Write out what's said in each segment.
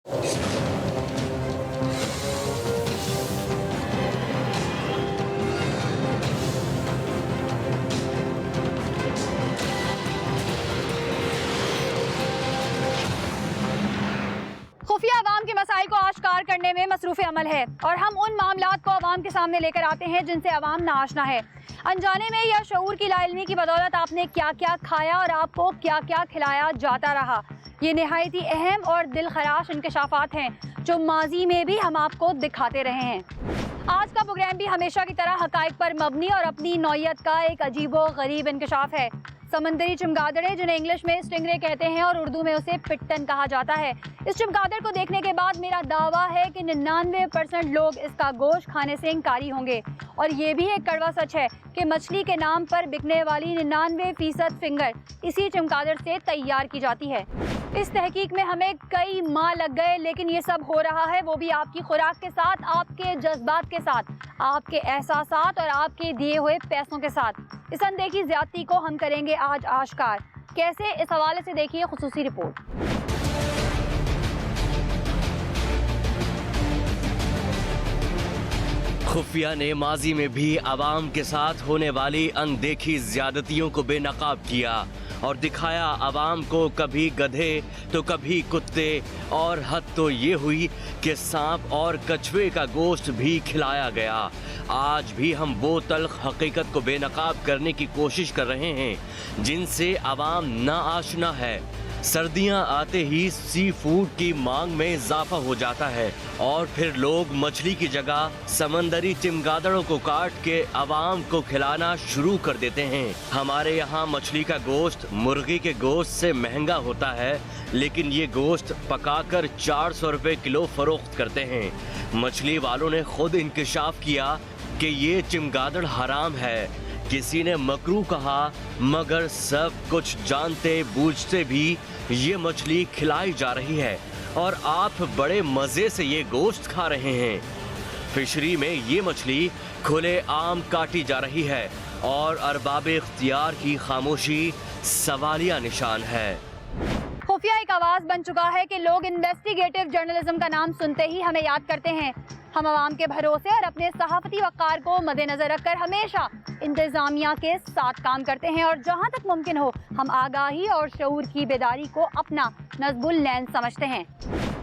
खुफिया अवाम के मसाइल को आश्कार करने में मसरूफ़ अमल है और हम उन मामलात को अवाम के सामने लेकर आते हैं जिनसे अवाम नाआशना है। अनजाने में या शऊर की लाइल्मी की बदौलत आपने क्या क्या खाया और आपको क्या क्या खिलाया जाता रहा, ये नहायत ही अहम और दिल खराश इंकशाफात हैं जो माजी में भी हम आपको दिखाते रहे हैं। आज का प्रोग्राम भी हमेशा की तरह हकाइक पर मबनी और अपनी नौयत का एक अजीबो गरीब इंकशाफ है। समंदरी चमगादड़े, जिन्हें इंग्लिश में स्टिंगरे कहते हैं और उर्दू में उसे पिट्टन कहा जाता है। इस चमगादड़ को देखने के बाद मेरा दावा है कि 99% लोग इसका गोश्त खाने से इंकारी होंगे। और ये भी एक कड़वा सच है कि मछली के नाम पर बिकने वाली 99% फिंगर इसी चमगादड़ से तैयार की जाती है। इस तहकीक में हमें कई माह लग गए, लेकिन ये सब हो रहा है वो भी आपकी खुराक के साथ, आपके जज्बात के साथ, आपके एहसासात और आपके दिए हुए पैसों के साथ। इस अनदेखी ज्यादती को हम करेंगे आज आश्कार। कैसे, इस हवाले से देखिए खुसूसी रिपोर्ट। खुफिया ने माजी में भी आवाम के साथ होने वाली अनदेखी ज्यादतियों को बेनकाब किया और दिखाया आवाम को कभी गधे तो कभी कुत्ते, और हद तो ये हुई कि सांप और कछुए का गोश्त भी खिलाया गया। आज भी हम वो तल्ख हकीकत को बेनकाब करने की कोशिश कर रहे हैं जिनसे आवाम नाआशना है। सर्दियां आते ही सी फूड की मांग में इजाफा हो जाता है और फिर लोग मछली की जगह समंदरी चमगादड़ों को काट के आवाम को खिलाना शुरू कर देते हैं। हमारे यहाँ मछली का गोश्त मुर्गी के गोश्त से महंगा होता है, लेकिन ये गोश्त पकाकर 400 रुपए किलो फरोख्त करते हैं। मछली वालों ने खुद इंकशाफ किया कि ये चमगादड़ हराम है। किसी ने मकरू कहा, मगर सब कुछ जानते बूझते भी ये मछली खिलाई जा रही है और आप बड़े मजे से ये गोश्त खा रहे हैं। फिशरी में ये मछली खुले आम काटी जा रही है और अरबाब इख्तियार की खामोशी सवालिया निशान है। खुफिया एक आवाज बन चुका है कि लोग इन्वेस्टिगेटिव जर्नलिज्म का नाम सुनते ही हमें याद करते हैं। हम आवाम के भरोसे और अपने सहाफती वक़ार को मद्देनजर रखकर हमेशा इंतजामिया के साथ काम करते हैं और जहां तक मुमकिन हो हम आगाही और शऊर की बेदारी को अपना नज़्बुल नैन समझते हैं।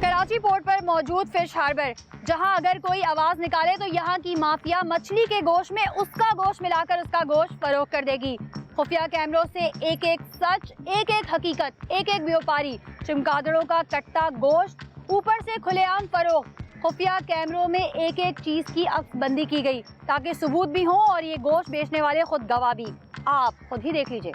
कराची पोर्ट पर मौजूद फिश हार्बर, जहां अगर कोई आवाज निकाले तो यहाँ की माफिया मछली के गोश्त में उसका गोश्त मिलाकर उसका गोश्त फरोख्त कर देगी। खुफिया कैमरों से एक एक सच, एक एक हकीकत, एक एक व्यापारी, चमगादड़ों का कट्टा गोश्त, ऊपर से खुलेआम फरोख्त। खुफिया कैमरों में एक एक चीज की अक्सबंदी की गई ताकि सबूत भी हो और ये गोश्त बेचने वाले खुद गवाह भी। आप खुद ही देख लीजिए।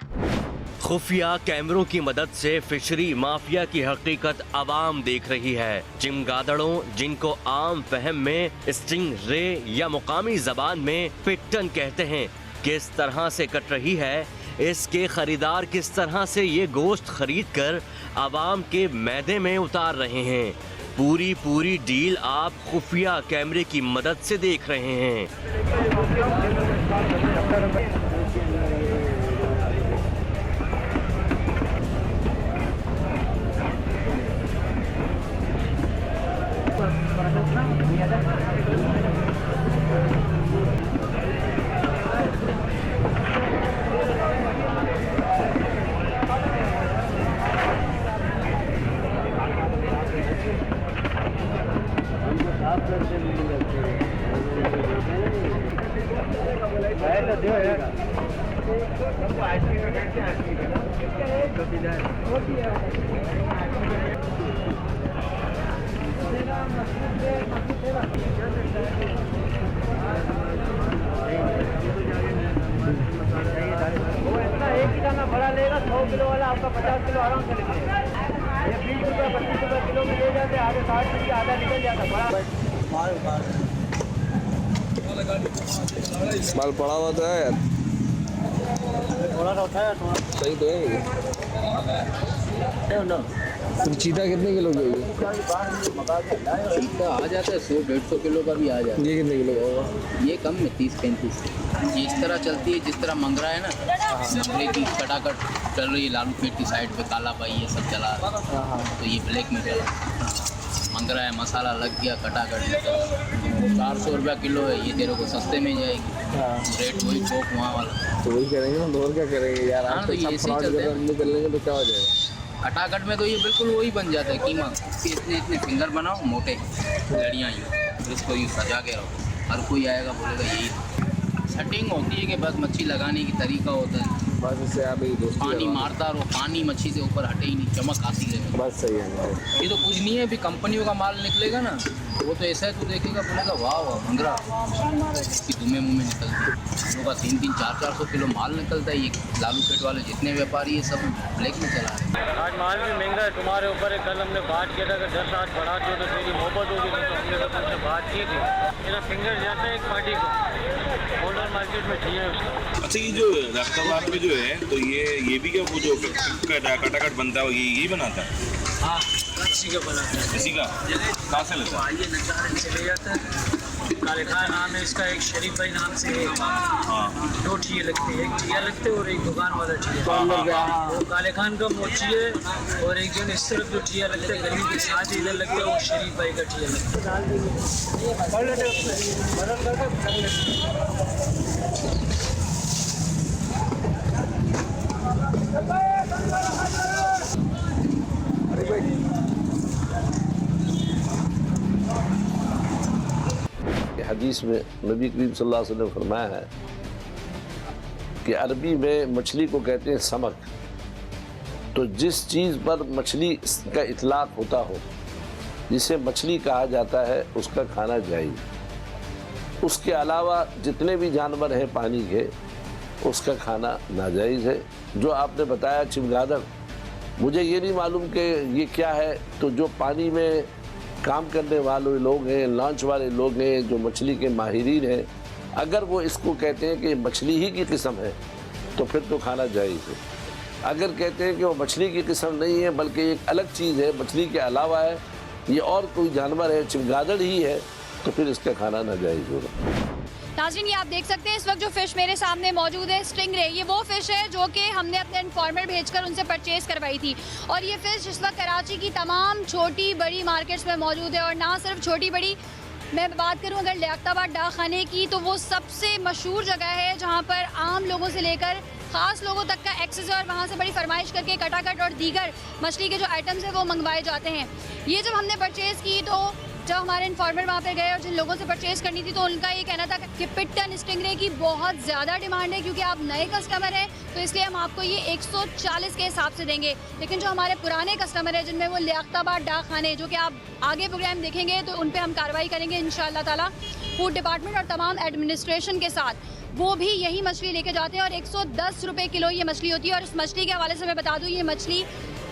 खुफिया कैमरों की मदद से फिशरी माफिया की हकीकत आवाम देख रही है। चमगादड़ों, जिनको आम फहम में स्टिंग रे या मुकामी जबान में पिट्टन कहते हैं, किस तरह से कट रही है। इसके खरीदार किस तरह से ये गोश्त खरीद कर आवाम के मैदे में उतार रहे हैं। पूरी डील आप खुफिया कैमरे की मदद से देख रहे हैं। एक ही दाना बड़ा लेगा, 100 किलो वाला आपका 50 किलो आराम से लेंगे। ये 20 रुपये 25 रुपये किलो में ले जाते, आधे 60 रुपये आधा निकल जाता बड़ा माल पड़ा हुआ तो है यार, थोड़ा सा उठाया सही तो है। चीता कितने किलो की होगी? चीता आ जाता है 100-150 किलो का भी आ जाता है। ये कितने किलो का होगा? ये कम में 30-35। ये इस तरह चलती है जिस तरह मंगरा है ना, मंगरे की कटाकट चल रही है। लालू पेट की साइड पे काला भाई ये सब चला रहा है, तो ये ब्लैक में चला। मंगरा है, मसाला लग गया कटाकट में तो 400 रुपया किलो है, ये तेरे को सस्ते में जाएगी। हाँ रेट वही थोक वहाँ वाला। तो वही करेंगे ना, तो और क्या करेंगे यार। हाँ, आज तो तक ये सब ऐसे ही फ्रॉड चलते हैं। निकल लेंगे तो क्या हो जाएगा। कटाकट में तो ये बिल्कुल वही बन जाता है कीमा। इसके इतने इतने फिंगर बनाओ मोटे, लड़ियाँ यूँ, फिर इसको यूँ सजा के रखो। हर कोई आएगा बोलेगा यही सेटिंग होती है कि बस मच्छी लगाने की तरीका होता है। बस इससे आप ही दोस्ती पानी करो। मारता रहो, पानी मच्छी से ऊपर हटे ही नहीं, चमक आती रहे। बस सही है। ये तो कुछ नहीं है, अभी कंपनियों का माल निकलेगा ना, वो तो ऐसा है, तू देखेगा बोलेगा वाह वाह मंगरा, इसकी दुमे मुँह में निकलती है। हम लोग का 300-400 किलो माल निकलता है। ये लालू पेट वाले जितने व्यापारी है सब ब्लैक में चला रहे हैं। आज माल भी महंगा है, तुम्हारे ऊपर है। कल हमने बात किया था अगर 10 आज बढ़ाते हो तो तेरी मोहब्बत होगी, तो हमने तो तुमसे बात की थी। मेरा फिंगर जाता है एक पार्टी को, होलसेल मार्केट में चाहिए उसका। अच्छा, ये जो रास्ताबाद में जो है तो ये भी क्या वो जो कटाकट बनता है यही बनाता है? हाँ, इसी का बनाते हैं। इसी का कहाँ से लेता है? आइए नजारे चले जाता है। काले खान नाम है इसका, एक शरीफ भाई नाम से हाँ 2 ठिये लगते हैं, एक ठिया लगते हैं और एक दुकान वाला ठिया। वो काले खान का मोची है और एक जन इस तरफ जो ठिया लगता है गली के साथ इधर लगता है, वो शरीफ भाई का ठिया लगता हदीस में नबी करीम सल्लल्लाहु अलैहि वसल्लम ने फरमाया है कि अरबी में मछली को कहते हैं समक। तो जिस चीज़ पर मछली का इतलाक होता हो, जिसे मछली कहा जाता है, उसका खाना जायज़। उसके अलावा जितने भी जानवर हैं पानी के, उसका खाना नाजायज़ है। जो आपने बताया चमगादड़, मुझे ये नहीं मालूम कि ये क्या है। तो जो पानी में काम करने वाले लोग हैं, लॉन्च वाले लोग हैं, जो मछली के माहिरीन हैं, अगर वो इसको कहते हैं कि मछली ही की किस्म है तो फिर तो खाना जायज़ है। अगर कहते हैं कि वो मछली की किस्म नहीं है बल्कि एक अलग चीज़ है, मछली के अलावा है, ये और कोई जानवर है, चमगादड़ ही है, तो फिर इसका खाना नाजायज़ होगा। नाज़रीन, ये आप देख सकते हैं इस वक्त जो फ़िश मेरे सामने मौजूद है, स्टिंगरे। ये वो फ़िश है जो कि हमने अपने इन्फॉर्मर भेजकर उनसे परचेज़ करवाई थी। और ये फ़िश इस वक्त कराची की तमाम छोटी बड़ी मार्केट्स में मौजूद है। और ना सिर्फ छोटी बड़ी, मैं बात करूं अगर लियाकताबाद डाक खाने की, तो वो सबसे मशहूर जगह है जहां पर आम लोगों से लेकर ख़ास लोगों तक का एक्सेस है। और वहाँ से बड़ी फरमाइश करके कटाकट और दीगर मछली के जो आइटम्स हैं वो मंगवाए जाते हैं। ये जब हमने परचेज़ की तो जब हमारे इन्फॉर्मर वहाँ पे गए और जिन लोगों से परचेज़ करनी थी तो उनका ये कहना था कि पिट्टन स्टिंगरे की बहुत ज़्यादा डिमांड है, क्योंकि आप नए कस्टमर हैं तो इसलिए हम आपको ये 140 के हिसाब से देंगे। लेकिन जो हमारे पुराने कस्टमर हैं, जिनमें वो लियाकताबाद डाक खाने, जो कि आप आगे प्रोग्राम देखेंगे तो उन पर हम कार्रवाई करेंगे इंशाअल्लाह ताला फूड डिपार्टमेंट और तमाम एडमिनिस्ट्रेशन के साथ, वो भी यही मछली लेके जाते हैं। और 110 रुपये किलो ये मछली होती है। और इस मछली के हवाले से मैं बता दूँ, ये मछली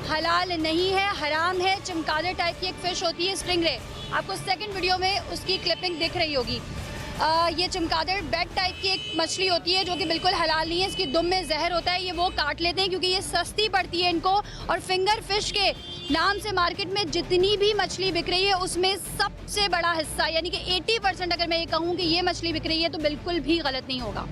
हलाल नहीं है, हराम है। चमगादड़ टाइप की एक फ़िश होती है स्टिंगरे, आपको सेकंड वीडियो में उसकी क्लिपिंग दिख रही होगी। ये चमगादड़ बेड टाइप की एक मछली होती है जो कि बिल्कुल हलाल नहीं है। इसकी दुम में जहर होता है, ये वो काट लेते हैं क्योंकि ये सस्ती पड़ती है इनको। और फिंगर फिश के नाम से मार्केट में जितनी भी मछली बिक रही है उसमें सबसे बड़ा हिस्सा, यानी कि 80% अगर मैं ये कहूँ कि ये मछली बिक रही है तो बिल्कुल भी गलत नहीं होगा।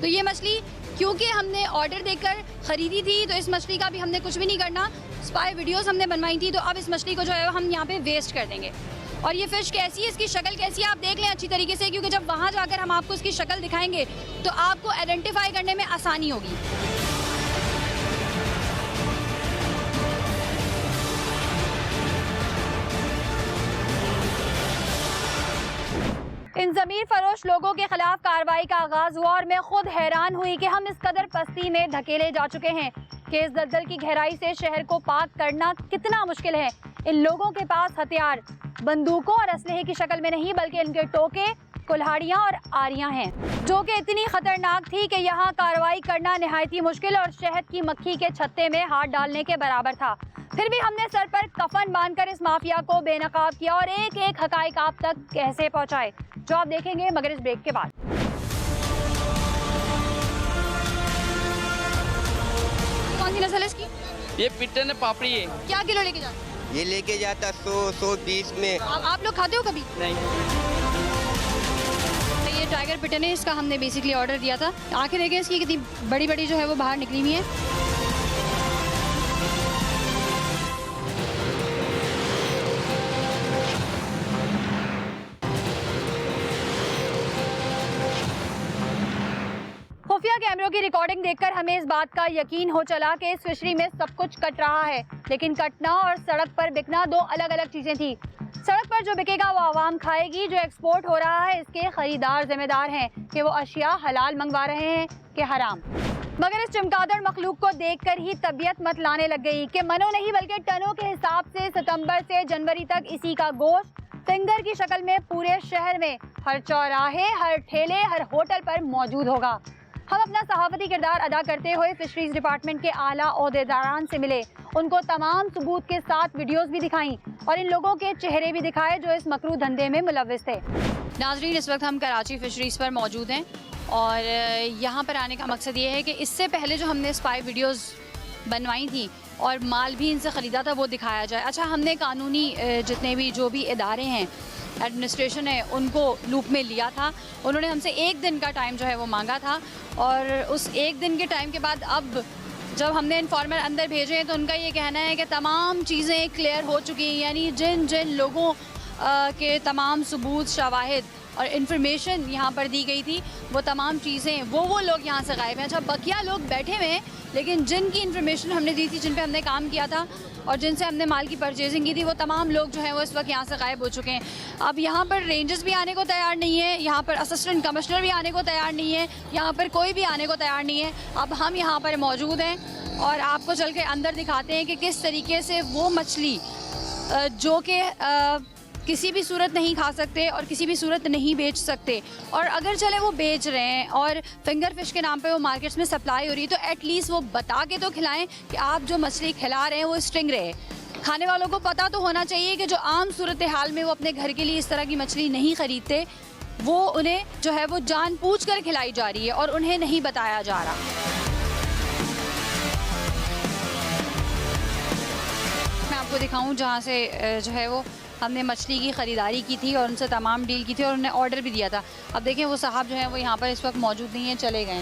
तो ये मछली क्योंकि हमने ऑर्डर देकर ख़रीदी थी, तो इस मछली का भी हमने कुछ भी नहीं करना। स्पाई वीडियोस हमने बनवाई थी, तो अब इस मछली को जो है हम यहाँ पे वेस्ट कर देंगे। और ये फ़िश कैसी है, इसकी शक्ल कैसी है, आप देख लें अच्छी तरीके से, क्योंकि जब वहाँ जाकर हम आपको इसकी शक्ल दिखाएंगे तो आपको आइडेंटिफाई करने में आसानी होगी। इन ज़मीर फरोश लोगों के खिलाफ कार्रवाई का आगाज़ हुआ और मैं खुद हैरान हुई कि हम इस कदर पस्ती में धकेले जा चुके हैं कि इस दलदल की गहराई से शहर को पाक करना कितना मुश्किल है। इन लोगों के पास हथियार बंदूकों और असलहे की शक्ल में नहीं, बल्कि इनके टोके, कुल्हाड़ियाँ और आरियाँ हैं, जो कि इतनी खतरनाक थी कि यहाँ कार्रवाई करना नहायत ही मुश्किल और शहद की मक्खी के छत्ते में हाथ डालने के बराबर था। फिर भी हमने सर पर कफन बांधकर इस माफिया को बेनकाब किया और एक एक हकाइक आप तक कैसे पहुँचाए, जो आप देखेंगे मगर इस ब्रेक के बाद। कौन सी नस्ल है इसकी? ये पिट्टन पापड़ी है। क्या किलो लेके जाते? ये लेके जाता 100-120 में। आप लोग खाते हो कभी? नहीं। ये टाइगर पिटन है, इसका हमने बेसिकली ऑर्डर दिया था। आंखें देखें इसकी कितनी बड़ी बड़ी जो है वो बाहर निकली हुई है। कैमरों की रिकॉर्डिंग देखकर हमें इस बात का यकीन हो चला कि इस फिशरी में सब कुछ कट रहा है, लेकिन कटना और सड़क पर बिकना दो अलग अलग चीजें थी। सड़क पर जो बिकेगा वो आवाम खाएगी, जो एक्सपोर्ट हो रहा है इसके खरीदार जिम्मेदार हैं कि वो अशिया हलाल मंगवा रहे हैं कि हराम। मगर इस चमगादड़ मखलूक को देखकर ही तबीयत मत लाने लग गई कि मनों नहीं बल्कि टनों के हिसाब से सितंबर से जनवरी तक इसी का गोश्त फिंगर की शक्ल में पूरे शहर में हर चौराहे, हर ठेले, हर होटल पर मौजूद होगा। हम अपना सहाफती किरदार अदा करते हुए फिशरीज डिपार्टमेंट के आला ओहदेदारान से मिले, उनको तमाम सबूत के साथ वीडियोस भी दिखाई और इन लोगों के चेहरे भी दिखाए जो इस मकरू धंधे में मुलव्विस थे। नाजरीन, इस वक्त हम कराची फिशरीज पर मौजूद हैं और यहाँ पर आने का मकसद ये है कि इससे पहले जो हमने स्पाई वीडियोस बनवाई थी और माल भी इनसे ख़रीदा था वो दिखाया जाए। अच्छा, हमने कानूनी जितने भी जो भी इदारे हैं, एडमिनिस्ट्रेशन है, उनको लूप में लिया था। उन्होंने हमसे 1 दिन का टाइम जो है वो मांगा था और उस 1 दिन के टाइम के बाद अब जब हमने इन्फॉर्मर अंदर भेजे हैं तो उनका ये कहना है कि तमाम चीज़ें क्लियर हो चुकी हैं, यानी जिन जिन लोगों के तमाम सबूत, शवाहिद और इन्फॉर्मेशन यहाँ पर दी गई थी वो तमाम चीज़ें वो लोग यहाँ से गायब हैं। अच्छा, बकिया लोग बैठे हुए हैं, लेकिन जिनकी इन्फॉर्मेशन हमने दी थी, जिन पे हमने काम किया था और जिनसे हमने माल की परचेजिंग की थी, वो तमाम लोग जो हैं वो इस वक्त यहाँ से गायब हो चुके हैं। अब यहाँ पर रेंजर्स भी आने को तैयार नहीं है, यहाँ पर असिस्टेंट कमिश्नर भी आने को तैयार नहीं है, यहाँ पर कोई भी आने को तैयार नहीं है। अब हम यहाँ पर मौजूद हैं और आपको चल के अंदर दिखाते हैं कि किस तरीके से वो मछली जो कि किसी भी सूरत नहीं खा सकते और किसी भी सूरत नहीं बेच सकते, और अगर चले वो बेच रहे हैं और फिंगर फिश के नाम पे वो मार्केट्स में सप्लाई हो रही है, तो एटलीस्ट वो बता के तो खिलाएं कि आप जो मछली खिला रहे हैं वो स्टिंग रहे। खाने वालों को पता तो होना चाहिए कि जो आम सूरत हाल में वो अपने घर के लिए इस तरह की मछली नहीं ख़रीदते, वो उन्हें जो है वो जानबूझकर खिलाई जा रही है और उन्हें नहीं बताया जा रहा। मैं आपको दिखाऊं जहाँ से जो है वो हमने मछली की ख़रीदारी की थी और उनसे तमाम डील की थी और उन्हें ऑर्डर भी दिया था। अब देखें वो साहब जो हैं वो यहाँ पर इस वक्त मौजूद नहीं हैं, चले गए।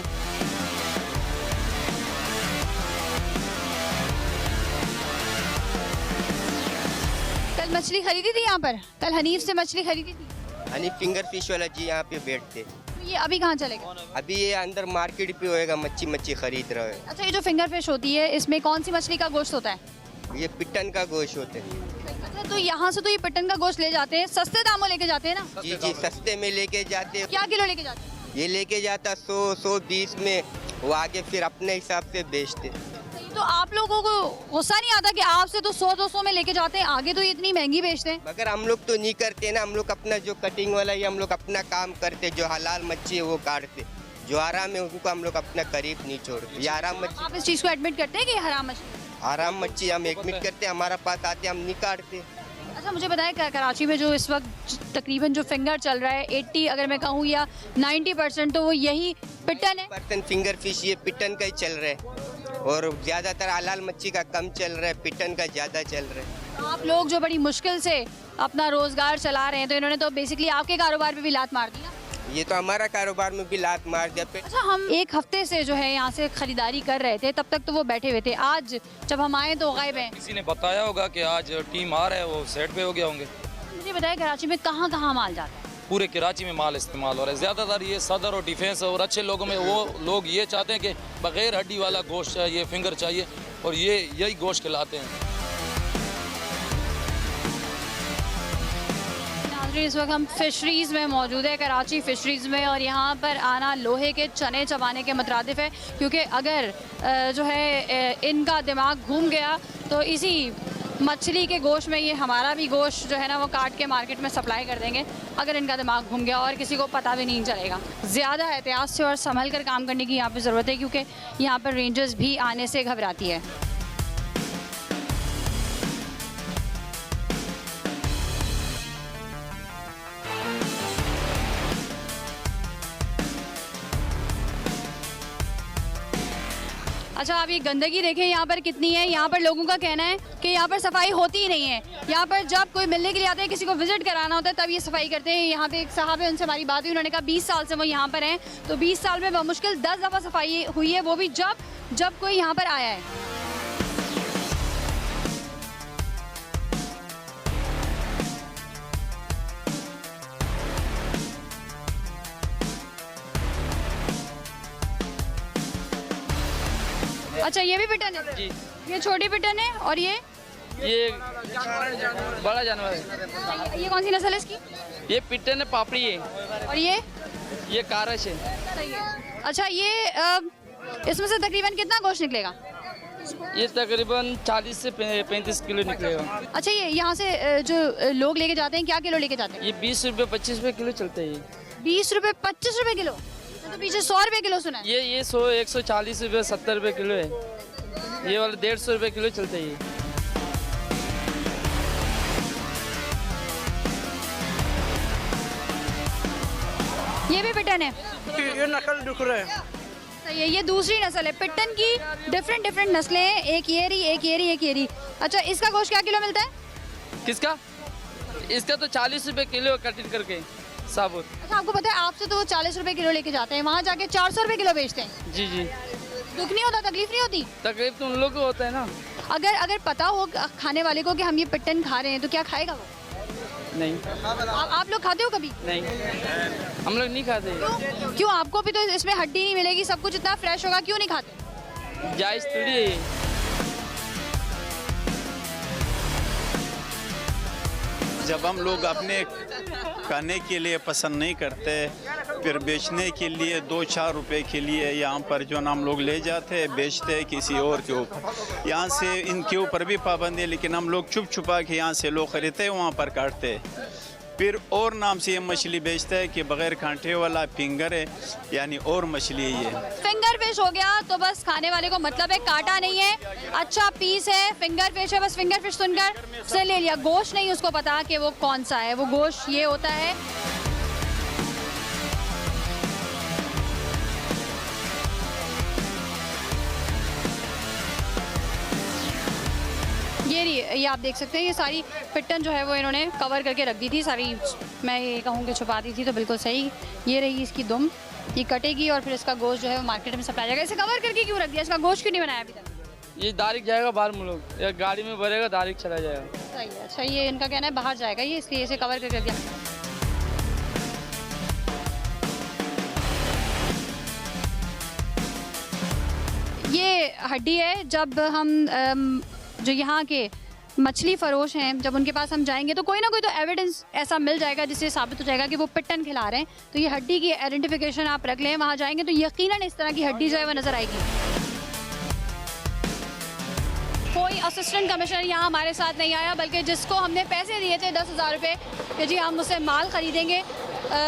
कल मछली खरीदी थी यहाँ पर, कल हनीफ से मछली खरीदी थी। हनीफ फिंगर फिश वाला जी यहाँ पे बैठते। तो ये अभी कहाँ चले गए? अभी ये अंदर मार्केट पे होएगा, मच्छी खरीद रहा है। अच्छा, ये जो फिंगर फिश होती है इसमें कौन सी मछली का गोश्त होता है? ये पिट्टन का गोश्त होता है। अच्छा, तो यहाँ से तो ये पिट्टन का गोश्त ले जाते हैं, सस्ते दामों लेके जाते हैं ना? जी जी, सस्ते में लेके जाते हैं। क्या किलो लेके जाते हैं? ये लेके जाता 100-120 में, वो आगे फिर अपने हिसाब से बेचते। तो आप लोगों को गुस्सा नहीं आता कि आपसे तो 100-200 में लेके जाते हैं, आगे तो ये इतनी महंगी बेचते हैं? मगर हम लोग तो नहीं करते ना, हम लोग अपना जो कटिंग वाला है हम लोग अपना काम करते, जो हलाल मच्छी है वो काटते, जो हराम है उनको हम लोग अपना करीब नहीं छोड़ते। ये हराम मच्छी, आप इस चीज़ को एडमिट करते हैं कि हराम मछली? हराम मच्छी हम एडमिट करते, हमारा पास आते हम नहीं काटते। अच्छा, मुझे बताएं कराची में जो इस वक्त तकरीबन जो फिंगर चल रहा है 80 अगर मैं कहूँ या 90% तो वो यही पिट्टन है। % फिंगर फिश ये पिट्टन का ही चल रहा है और ज़्यादातर हलाल मच्छी का कम चल रहा है, पिट्टन का ज़्यादा चल रहा है। आप लोग जो बड़ी मुश्किल से अपना रोज़गार चला रहे हैं, तो इन्होंने तो बेसिकली आपके कारोबार पे भी लात मार दी ना? ये तो हमारा कारोबार में भी लात मार दिया। अच्छा, हम 1 हफ्ते से जो है यहाँ से खरीदारी कर रहे थे, तब तक तो वो बैठे हुए थे, आज जब हम आए तो गायब हैं। किसी ने बताया होगा कि आज टीम आ रहा है, वो सेट पे हो गया होंगे। मुझे बताया कराची में कहाँ कहाँ माल जाता है? पूरे कराची में माल इस्तेमाल हो रहा है, ज़्यादातर ये सदर और डिफेंस और अच्छे लोगों में वो लोग ये चाहते हैं कि बग़ैर हड्डी वाला गोश्त चाहिए, फिंगर चाहिए, और ये यही गोश्त खिलाते हैं। इस वक्त हम फिशरीज़ में मौजूद है, कराची फिशरीज़ में, और यहाँ पर आना लोहे के चने चबाने के मुतरादिफ है, क्योंकि अगर जो है इनका दिमाग घूम गया तो इसी मछली के गोश्त में ये हमारा भी गोश्त जो है ना वो काट के मार्केट में सप्लाई कर देंगे, अगर इनका दिमाग घूम गया, और किसी को पता भी नहीं चलेगा। ज़्यादा एहतियात से और संभल कर काम करने की यहाँ पर ज़रूरत है, क्योंकि यहाँ पर रेंजर्स भी आने से घबराती है। अच्छा, आप ये गंदगी देखें यहाँ पर कितनी है। यहाँ पर लोगों का कहना है कि यहाँ पर सफाई होती ही नहीं है। यहाँ पर जब कोई मिलने के लिए आते हैं, किसी को विजिट कराना होता है, तब ये सफाई करते हैं। यहाँ पे एक साहब है, उनसे हमारी बात हुई, उन्होंने कहा 20 साल से वो यहाँ पर हैं, तो 20 साल में बमुश्किल 10 दफ़ा सफाई हुई है, वो भी जब कोई यहाँ पर आया है। अच्छा ये भी पिटन है? जी। ये छोटी पिटन है और ये बड़ा जानवर है। ये कौन सी नस्ल है इसकी? ये पिटन है पापड़ी है। और ये कारश है। सही है। अच्छा ये इसमें से तकरीबन कितना गोश्त निकलेगा? ये तकरीबन 40 से 35 किलो निकलेगा। अच्छा ये यहाँ से जो लोग लेके जाते हैं क्या किलो लेके जाते हैं? ये 20 रुपये 25 रुपये किलो चलता है। ये 20 रुपए 25 रुपए किलो? तो पीछे 100 रुपए किलो सुना है। ये 100 140 रुपये 70 रुपये किलो है। ये वाला 150 रुपये किलो चलता है। ये भी पिटन है? ये नकल दिख रहा है। सही है। ये दूसरी नस्ल है पिटन की। डिफरेंट नस्लें हैं, एक ये रही एक ये रही एक ये रही। अच्छा इसका गोश्त क्या किलो मिलता है? किसका? इसका तो 40 रुपये किलो कटिंग करके साबुत। अच्छा आपको पता है आपसे तो वो 40 रुपए किलो लेके जाते हैं, वहाँ जाके 400 रुपए किलो बेचते हैं। जी जी। दुख नहीं होता, तकलीफ नहीं होती? तकलीफ तो उन लोगों को होता है ना। अगर पता हो खाने वाले को कि हम ये पिटन खा रहे हैं तो क्या खाएगा वो? नहीं। आप लोग खाते हो कभी? नहीं, हम लोग नहीं खाते। क्यों? आपको भी तो इसमें हड्डी नहीं मिलेगी, सब कुछ इतना फ्रेश होगा, क्यों नहीं खाते? जायज़ थोड़ी है ये। जब हम लोग अपने खाने के लिए पसंद नहीं करते, फिर बेचने के लिए 2-4 रुपए के लिए यहाँ पर जो हम लोग ले जाते हैं, बेचते हैं किसी और के ऊपर। यहाँ से इनके ऊपर भी पाबंदी है, लेकिन हम लोग छुप छुपा के यहाँ से लोग खरीदते हैं, वहाँ पर काटते हैं। फिर और नाम से ये मछली बेचता है कि बगैर कांटे वाला फिंगर है, यानी और मछली है ये। फिंगर फिश हो गया तो बस खाने वाले को मतलब है, काटा नहीं है, अच्छा पीस है, फिंगर फिश है, बस फिंगर फिश सुनकर उसने ले लिया। गोश्त नहीं उसको पता कि वो कौन सा है, वो गोश्त ये होता है। ये आप देख सकते हैं, ये सारी पिटन जो है वो इन्होंने कवर करके रख दी थी सारी। मैं ये कहूँ कि छुपा दी थी तो बिल्कुल सही। ये रही इसकी दुम, ये कटेगी और फिर इसका गोश्त जो है वो मार्केट में सप्लाई जाएगा। इसे कवर करके क्यों रख दिया? इसका गोश्त क्यों नहीं बनाया अभी तक? ये दारिक जाएगा बाहर मुल्क, या गाड़ी में भरेगा दारिक चला जाएगा। सही है। अच्छा ये इनका कहना है बाहर जाएगा ये, इसलिए इसे कवर करके रख दिया। ये हड्डी है। जब हम जो यहाँ के मछली फरोश हैं, जब उनके पास हम जाएंगे तो कोई ना कोई तो एविडेंस ऐसा मिल जाएगा जिससे साबित हो जाएगा कि वो पिटन खिला रहे हैं। तो ये हड्डी की आइडेंटिफिकेशन आप रख लें, वहाँ जाएंगे तो यकीनन इस तरह की हड्डी जो है वो नज़र आएगी। कोई असिस्टेंट कमिश्नर यहाँ हमारे साथ नहीं आया, बल्कि जिसको हमने पैसे दिए थे 10,000 रुपये कि जी हम उससे माल ख़रीदेंगे,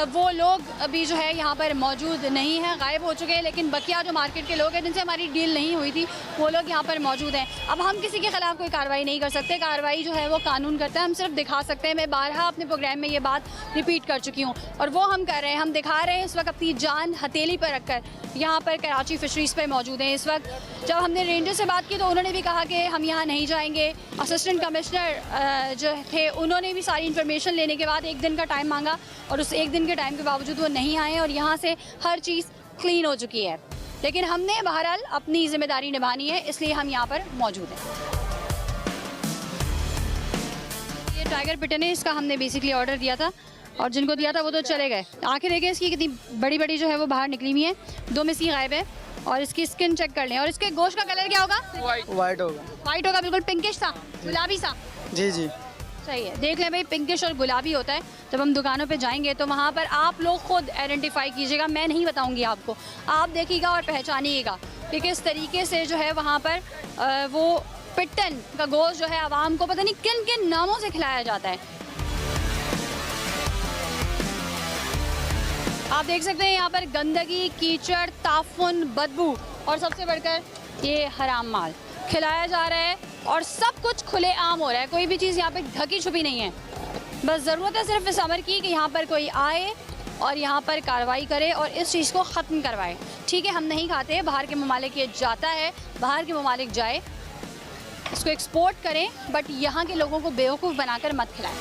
वो लोग अभी जो है यहाँ पर मौजूद नहीं हैं, गायब हो चुके हैं। लेकिन बकिया जो मार्केट के लोग हैं जिनसे हमारी डील नहीं हुई थी, वो लोग यहाँ पर मौजूद हैं। अब हम किसी के ख़िलाफ़ कोई कार्रवाई नहीं कर सकते, कार्रवाई जो है वो कानून करता है, हम सिर्फ दिखा सकते हैं। मैं बारहा अपने प्रोग्राम में ये बात रिपीट कर चुकी हूँ और वो हम कर रहे हैं। हम दिखा रहे हैं इस वक्त अपनी जान हथेली पर रखकर यहाँ पर कराची फिशरीज़ पर मौजूद हैं। इस वक्त जब हमने रेंजर से बात की तो उन्होंने भी कहा कि हम यहाँ नहीं जाएंगे। असिस्टेंट कमिश्नर जो थे उन्होंने भी सारी इन्फॉर्मेशन लेने के बाद 1 दिन का टाइम मांगा और उस 1 दिन के टाइम के बावजूद वो नहीं आए और यहाँ से हर चीज़ क्लीन हो चुकी है। लेकिन हमने बहरहाल अपनी जिम्मेदारी निभानी है, इसलिए हम यहाँ पर मौजूद हैं। ये टाइगर पिटन है, इसका हमने बेसिकली ऑर्डर दिया था और जिनको दिया था वो तो चले गए। आंखें देखें इसकी कितनी बड़ी बड़ी जो है वो बाहर निकली हुई है, 2 में से गायब है। और इसकी स्किन चेक कर लें। और इसके गोश्त का कलर क्या होगा? वाइट होगा। वाइट होगा, बिल्कुल पिंकिश सा, गुलाबी सा। जी जी सही है। देख लें भाई, पिंकिश और गुलाबी होता है। जब हम दुकानों पे जाएंगे तो वहाँ पर आप लोग खुद आइडेंटिफाई कीजिएगा, मैं नहीं बताऊँगी आपको, आप देखिएगा और पहचानिएगा कि किस तरीके से जो है वहाँ पर वो पिटन का गोश्त जो है आवाम को पता नहीं किन किन नामों से खिलाया जाता है। आप देख सकते हैं यहाँ पर गंदगी, कीचड़, ताफुन, बदबू और सबसे बढ़कर ये हराम माल खिलाया जा रहा है और सब कुछ खुले आम हो रहा है। कोई भी चीज़ यहाँ पे ढकी छुपी नहीं है। बस ज़रूरत है सिर्फ इस अमर की कि यहाँ पर कोई आए और यहाँ पर कार्रवाई करे और इस चीज़ को ख़त्म करवाए। ठीक है, हम नहीं खाते, बाहर के ममालिक ये जाता है, बाहर के ममालिक जाए, इसको एक्सपोर्ट करें, बट यहाँ के लोगों को बेवकूफ़ बनाकर मत खिलाएं।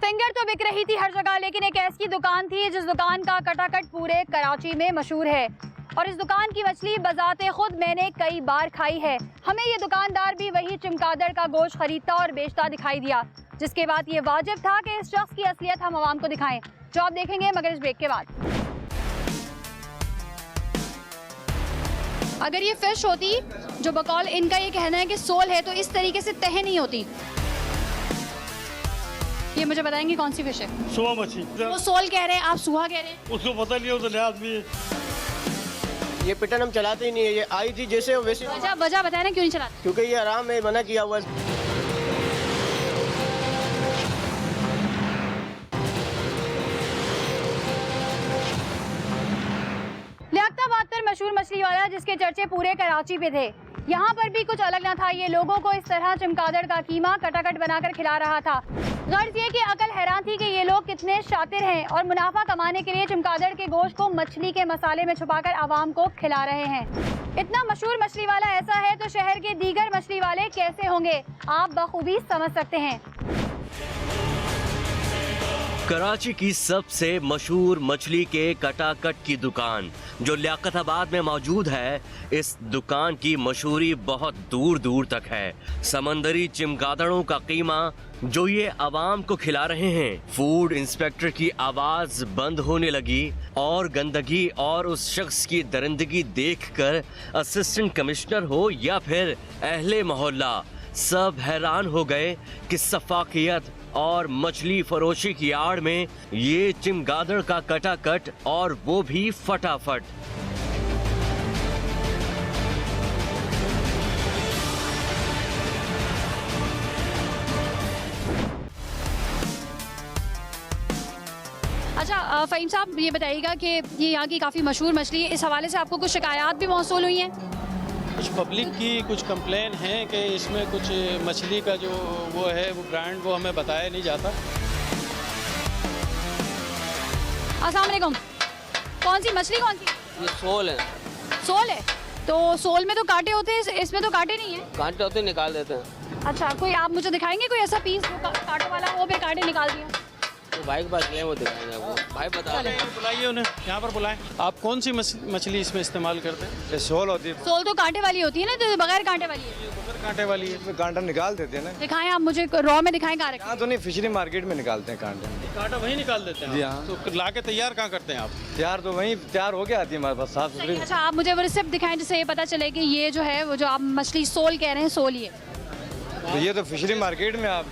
फिंगर तो बिक रही थी हर जगह, लेकिन एक ऐसी दुकान थी जिस दुकान का कटाकट पूरे कराची में मशहूर है और इस दुकान की मछली बजाते खुद मैंने कई बार खाई है। हमें ये दुकानदार भी वही चमगादड़ का गोश्त खरीदता और बेचता दिखाई दिया, जिसके बाद ये वाजिब था कि इस शख्स की असलियत हम आवाम को दिखाएं, जो आप देखेंगे मगर इस ब्रेक के बाद। अगर ये फिश होती जो बकौल इनका ये कहना है कि सोल है तो इस तरीके से तह नहीं होती। ये मुझे बताएंगे कौन सी फिश है? सुहा मछली। वो सोल कह रहे हैं, आप सुहा कह रहे हैं। उसको पता नहीं, वो तो नया आदमी है। ये पिटन हम चलाते ही नहीं है, ये आई थी जैसे वैसे। वजह बताए ना क्यों नहीं चलाते? क्योंकि ये आराम में मना किया हुआ है। लियाकताबाद पर मशहूर मछली वाला जिसके चर्चे पूरे कराची पे थे, यहाँ पर भी कुछ अलग ना था। ये लोगों को इस तरह चमगादड़ का कीमा कटाकट बनाकर खिला रहा था। गर्ज ये कि अकल हैरान थी कि ये लोग कितने शातिर हैं और मुनाफा कमाने के लिए चमगादड़ के गोश्त को मछली के मसाले में छुपाकर आवाम को खिला रहे हैं। इतना मशहूर मछली वाला ऐसा है तो शहर के दीगर मछली वाले कैसे होंगे, आप बखूबी समझ सकते हैं। कराची की सबसे मशहूर मछली के कटाकट की दुकान जो लियाकताबाद में मौजूद है, इस दुकान की मशहूरी बहुत दूर दूर तक है। समंदरी चिमगादड़ों का कीमा जो ये आवाम को खिला रहे हैं। फूड इंस्पेक्टर की आवाज बंद होने लगी और गंदगी और उस शख्स की दरिंदगी देखकर असिस्टेंट कमिश्नर हो या फिर अहले मोहल्ला सब हैरान हो गए कि सफाकियत और मछली फरोशी की आड़ में ये चिमगादड़ का कटाकट, और वो भी फटाफट। अच्छा फ़हीम साहब, ये बताइएगा कि ये यहाँ की काफ़ी मशहूर मछली है, इस हवाले से आपको कुछ शिकायत भी मौसूल हुई हैं? कुछ पब्लिक की कुछ कंप्लेन है कि इसमें कुछ मछली का जो वो है वो ब्रांड वो हमें बताया नहीं जाता। अस्सलाम वालेकुम। कौन सी मछली, कौन सी? ये सोल है। सोल है? तो सोल में तो कांटे होते हैं, इसमें तो कांटे नहीं है। कांटे होते निकाल देते हैं। अच्छा, कोई आप मुझे दिखाएंगे कोई ऐसा पीस जो कांटों वाला हो, फिर कांटे निकाल दिए? तो भाई के पास ले, वो दिखाएंगे आपको। भाई बता दें। बुलाइए उन्हें, यहाँ पर बुलाएं। आप कौन सी मछली इसमें इस्तेमाल करते हैं? ये सोल होती है। सोल तो कांटे वाली होती है ना, तो बगैर कांटे वाली है। बगैर कांटे वाली है, इसमें कांटा निकाल देते हैं ना। दिखाएं आप मुझे, रॉ में दिखाएं कहाँ रखें। तो नहीं, फिशरी मार्केट में निकालते हैं कांटे। कांटा वहीं निकाल देते हैं? जी हाँ। तो ला के तैयार कहाँ करते हैं आप? तैयार तो वहीं तैयार हो के आती है हमारे पास, साफ सुथरी। अच्छा, आप मुझे वो रिसिप्ट दिखाएं जिससे ये पता चले कि ये जो है वो जो आप मछली सोल कह रहे हैं, सोल ही है। तो ये तो फिशरी मार्केट में आप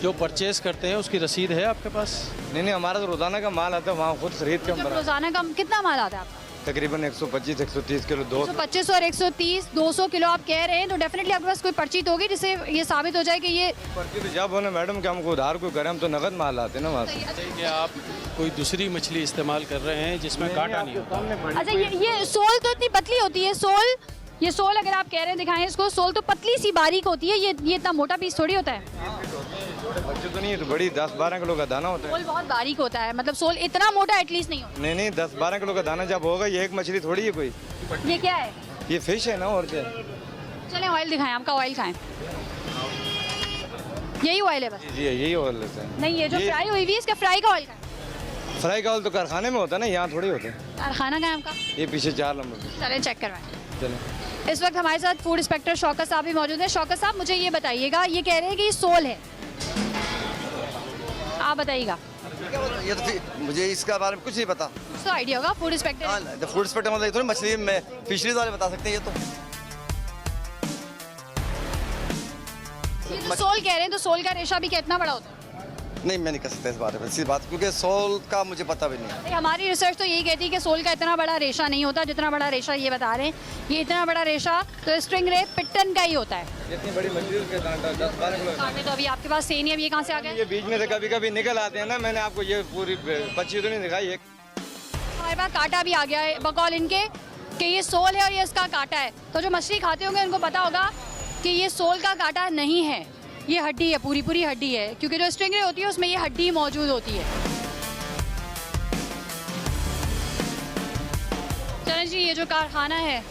जो परचेज करते हैं उसकी रसीद है आपके पास? नहीं, हमारा तो रोजाना का माल आता है, वहाँ खुद खरीद के हम। रोजाना का कितना माल आता है आपका? तकरीबन 125-130 किलो। 125 और 130, 200 किलो आप कह रहे हैं, तो डेफिनेटली आपके पास कोई पर्ची तो होगी जिससे ये साबित हो जाए कि ये पर्ची तो जब होना मैडम कि हमको उधार को करें, हम तो नगद माल आते हैं ना वहाँ से। आप कोई दूसरी मछली इस्तेमाल कर रहे हैं जिसमें कांटा नहीं होता? अच्छा, ये सोल तो इतनी पतली होती है। सोल, ये सोल अगर आप कह रहे हैं दिखाएं इसको, सोल तो पतली सी बारीक होती है, ये इतना मोटा पीस थोड़ी होता है। बच्चे तो नहीं है, तो बड़ी 10-12 किलो का दाना होता है। सोल बहुत बारीक होता है, मतलब सोल इतना मोटा एटलीस्ट नहीं होता। नहीं, 10-12 किलो का दाना जब होगा, ये एक मछली थोड़ी है कोई। ये क्या है? ये फिश है ना, और क्या। चलें ऑयल दिखाएं, आपका ऑयल खाएं। यही ऑयल है बस? जी यही ऑयल लेते हैं। नहीं, ये जो फ्राई हुई हुई है, इसका फ्राई का ऑयल खाएं। फ्राई का ऑयल तो कारखाने में होता है ना, यहाँ थोड़ी होता है। कारखाना का है आपका? ये पीछे 4 नंबर। चलें चेक करवाएं। चलें। इस वक्त हमारे साथ फूड इंस्पेक्टर शौकत साहब भी मौजूद हैं। शौकत साहब, मुझे ये बताइएगा, ये कह रहे हैं कि ये सोल है, आप बताइएगा। ये तो मुझे इसका बारे में कुछ नहीं पता। कुछ तो आइडिया होगा, फूड इंस्पेक्टर। फूड इंस्पेक्टर मतलब थोड़ी मछली में फिशरीज वाले बता सकते हैं। ये तो सोल कह रहे हैं, तो सोल का रेशा भी कितना बड़ा होता है? नहीं, मैं नहीं कर सकता इस बारे में, इसी बात, क्योंकि सोल का मुझे पता भी नहीं। हमारी रिसर्च तो यही कहती है कि सोल का इतना बड़ा रेशा नहीं होता जितना बड़ा रेशा ये बता रहे हैं। ये इतना बड़ा रेशा तो स्ट्रिंग रे पिट्टन का ही होता है। इतनी बड़ी मछली उसके कांटा 10-12 किलो। कांटे तो अभी आपके पास सही नहीं है, ये कहाँ से आ गए? ये बीच में से कभी-कभी निकल आते हैं ना, मैंने आपको ये पूरी पर्ची तो नहीं दिखाई है। हमारे पास कांटा भी आ गया है बकौल इनके कि ये सोल है और ये इसका कांटा है। तो जो मछली खाते होंगे उनको पता होगा कि ये सोल का कांटा नहीं है, ये हड्डी है, पूरी पूरी हड्डी है, क्योंकि जो स्ट्रिंग रे होती है उसमें ये हड्डी मौजूद होती है। चलें जी, ये जो कारखाना है